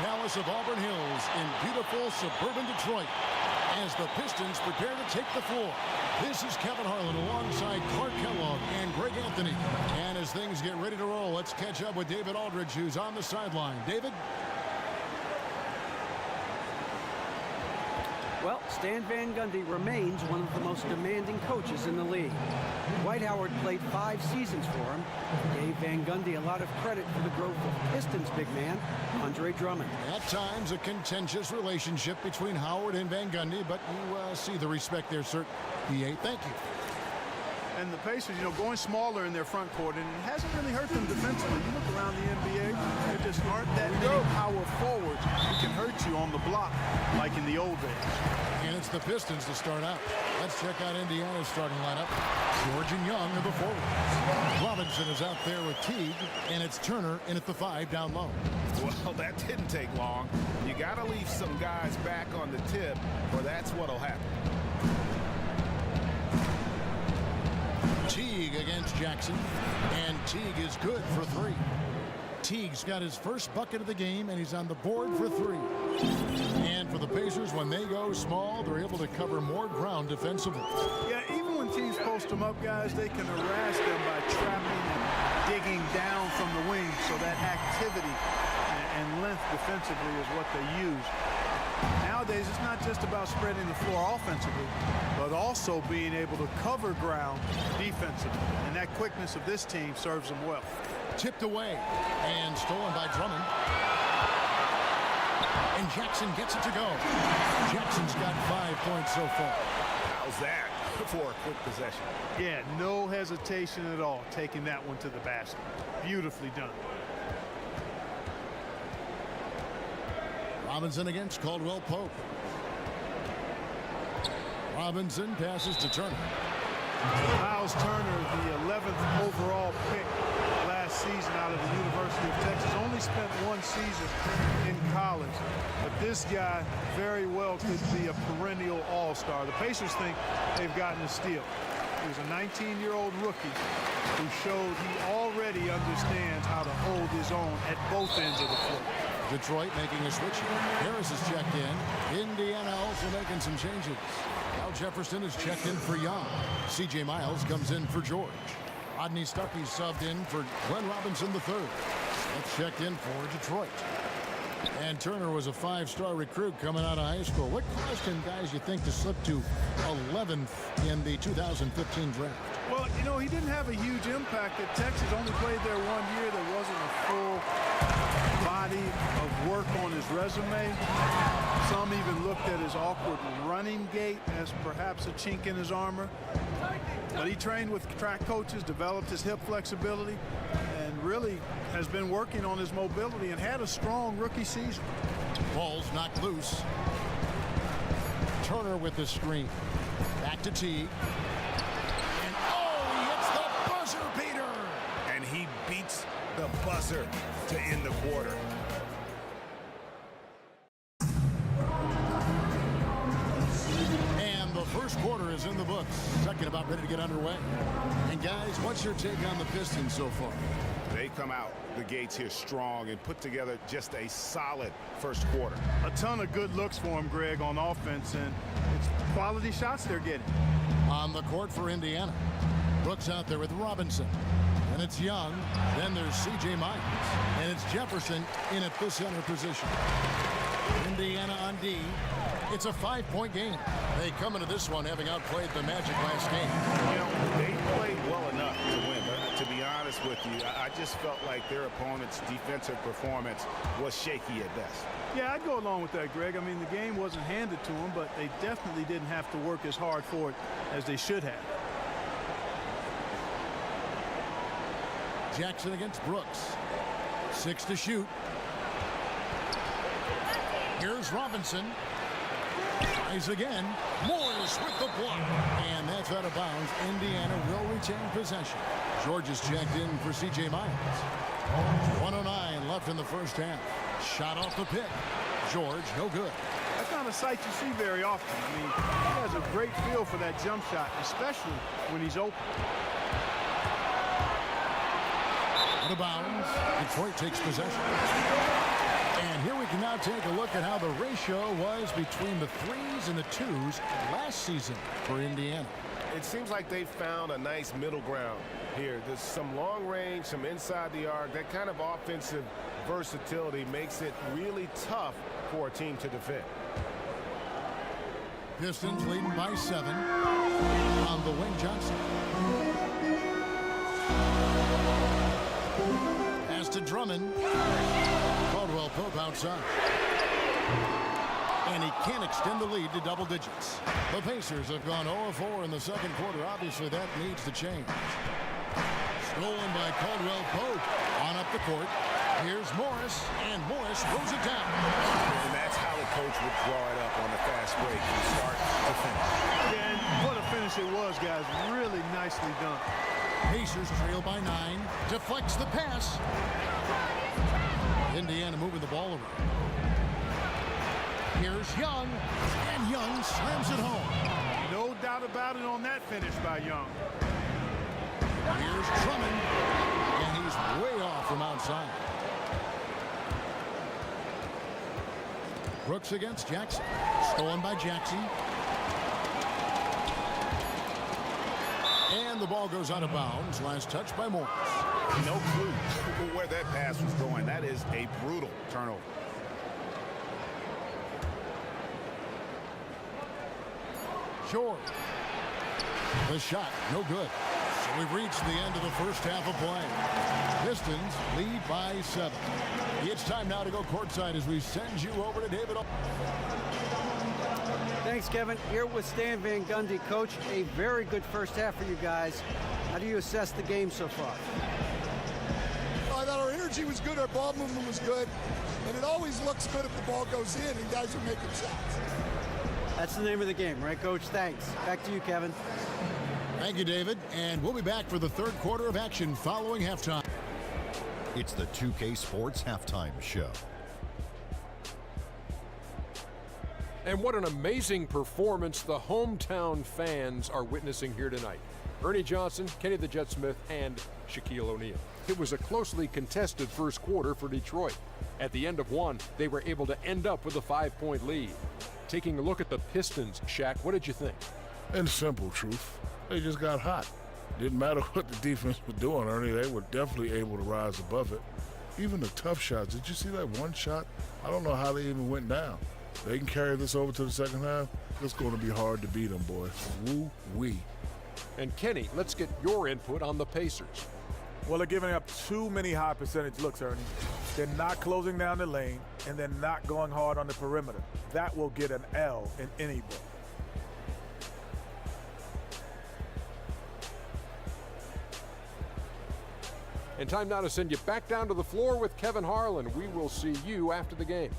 Palace of Auburn Hills in beautiful suburban Detroit as the Pistons prepare to take the floor. This is Kevin Harlan alongside Clark Kellogg and Greg Anthony. And as things get ready to roll, let's catch up with David Aldridge, who's on the sideline. David? Well, Stan Van Gundy remains one of the most demanding coaches in the league. Dwight Howard played 5 seasons for him. Gave Van Gundy a lot of credit for the growth of Pistons big man, Andre Drummond. At times, a contentious relationship between Howard and Van Gundy, but you see the respect there, sir. BA, thank you. And the Pacers, going smaller in their front court, and it hasn't really hurt them defensively. You look around the NBA, there just aren't that many power forwards who can hurt you on the block like in the old days. And it's the Pistons to start out. Let's check out Indiana's starting lineup. George and Young are the forwards. Robinson is out there with Teague, and it's Turner in at the 5 down low. Well, that didn't take long. You got to leave some guys back on the tip, or that's what'll happen. Teague against Jackson, and Teague is good for 3. Teague's got his first bucket of the game, and he's on the board for 3. And for the Pacers, when they go small, they're able to cover more ground defensively. Yeah, even when teams post them up, guys, they can harass them by trapping and digging down from the wing. So that activity and length defensively is what they use. Nowadays, it's not just about spreading the floor offensively, but also being able to cover ground defensively. And that quickness of this team serves them well. Tipped away and stolen by Drummond. And Jackson gets it to go. Jackson's got 5 points so far. How's that for a quick possession? Yeah, no hesitation at all taking that one to the basket. Beautifully done. Robinson against Caldwell Pope. Robinson passes to Turner. Miles Turner, the 11th overall pick last season out of the University of Texas, only spent 1 season in college. But this guy very well could be a perennial all-star. The Pacers think they've gotten a steal. He was a 19-year-old rookie who showed he already understands how to hold his own at both ends of the floor. Detroit making a switch. Harris is checked in. Indiana also making some changes. Al Jefferson is checked in for Young. C.J. Miles comes in for George. Rodney Stuckey subbed in for Glenn Robinson III. That's checked in for Detroit. And Turner was a 5-star recruit coming out of high school. What caused him, guys, you think, to slip to 11th in the 2015 draft? Well, he didn't have a huge impact at Texas. Only played there 1 year. There wasn't a full body of work on his resume. Some even looked at his awkward running gait as perhaps a chink in his armor. But he trained with track coaches, developed his hip flexibility, and really has been working on his mobility and had a strong rookie season. Ball's knocked loose. Turner with the screen. Back to Teague. And he hits the buzzer beater. And he beats the buzzer to end the quarter. And the first quarter is in the books. Second about ready to get underway. And guys, what's your take on the Pistons so far? They come out the gates here strong and put together just a solid first quarter. A ton of good looks for him, Greg, on offense, and it's quality shots they're getting. On the court for Indiana. Brooks out there with Robinson. And it's Young. Then there's C.J. Miles. And it's Jefferson in at the center position. Indiana on D. It's a 5-point game. They come into this one having outplayed the Magic last game. They played well enough to win. But to be honest with you, I just felt like their opponent's defensive performance was shaky at best. Yeah, I'd go along with that, Greg. I mean, the game wasn't handed to them, but they definitely didn't have to work as hard for it as they should have. Jackson against Brooks. 6 to shoot. Here's Robinson. Tries again. Morris with the block. And that's out of bounds. Indiana will retain possession. George is checked in for C.J. Miles. 1:09 left in the first half. Shot off the pick. George, no good. That's not a sight you see very often. I mean, he has a great feel for that jump shot, especially when he's open. Out of bounds. Detroit takes possession. And here we can now take a look at how the ratio was between the 3s and the 2s last season for Indiana. It seems like they found a nice middle ground here. There's some long range, some inside the arc. That kind of offensive versatility makes it really tough for a team to defend. Pistons leading by 7 on the wing. Johnson. Pass to Drummond. Caldwell Pope outside. And he can't extend the lead to double digits. The Pacers have gone 0-4 in the second quarter. Obviously, that needs to change. Stolen by Caldwell Pope. On up the court. Here's Morris, and Morris throws it down. And that's how the coach would draw it up on the fast break from start to finish. Yeah, and what a finish it was, guys. Really nicely done. Pacers trail by 9. Deflects the pass. Indiana moving the ball around. Here's Young, and Young slams it home. No doubt about it on that finish by Young. Here's Drummond, and he's way off from outside. Brooks against Jackson. Stolen by Jackson. And the ball goes out of bounds. Last touch by Morris. No clue where that pass was going. That is a brutal turnover. Short. The shot, no good. So we've reached the end of the first half of play. Pistons lead by 7. It's time now to go courtside as we send you over to David. Thanks, Kevin. Here with Stan Van Gundy. Coach, a very good first half for you guys. How do you assess the game so far? I thought our energy was good, our ball movement was good, and it always looks good if the ball goes in and guys are making shots. That's the name of the game, right, Coach? Thanks. Back to you, Kevin. Thank you, David. And we'll be back for the third quarter of action following halftime. It's the 2K Sports Halftime Show. And what an amazing performance the hometown fans are witnessing here tonight. Ernie Johnson, Kenny the Jet Smith, and Shaquille O'Neal. It was a closely contested first quarter for Detroit. At the end of one, they were able to end up with a 5-point lead. Taking a look at the Pistons, Shaq, what did you think? In simple truth, they just got hot. Didn't matter what the defense was doing, Ernie, they were definitely able to rise above it. Even the tough shots, did you see that one shot? I don't know how they even went down. They can carry this over to the second half. It's going to be hard to beat them, boys. Woo-wee. And Kenny, let's get your input on the Pacers. Well, they're giving up too many high percentage looks, Ernie. They're not closing down the lane, and they're not going hard on the perimeter. That will get an L in any book. And time now to send you back down to the floor with Kevin Harlan. We will see you after the game.